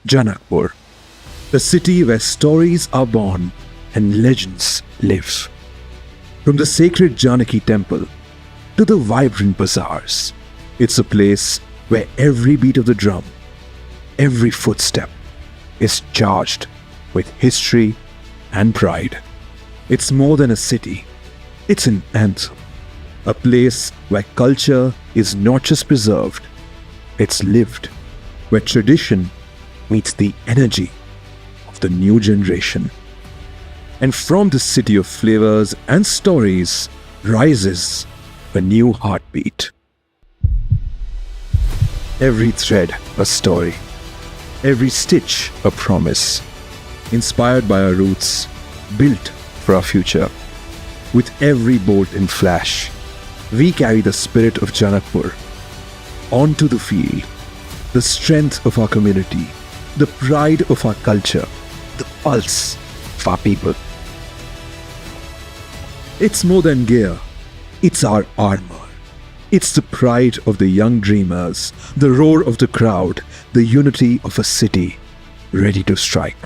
Janakpur, the city where stories are born and legends live. From the sacred Janaki temple to the vibrant bazaars, it's a place where every beat of the drum, every footstep is charged with history and pride. It's more than a city, it's an anthem, a place where culture is not just preserved, it's lived, where tradition meets the energy of the new generation. And from the city of flavors and stories rises a new heartbeat. Every thread a story, every stitch a promise, inspired by our roots, built for our future. With every bolt and flash, we carry the spirit of Janakpur onto the field, the strength of our community, the pride of our culture, the pulse of our people. It's more than gear, it's our armor. It's the pride of the young dreamers, the roar of the crowd, the unity of a city ready to strike.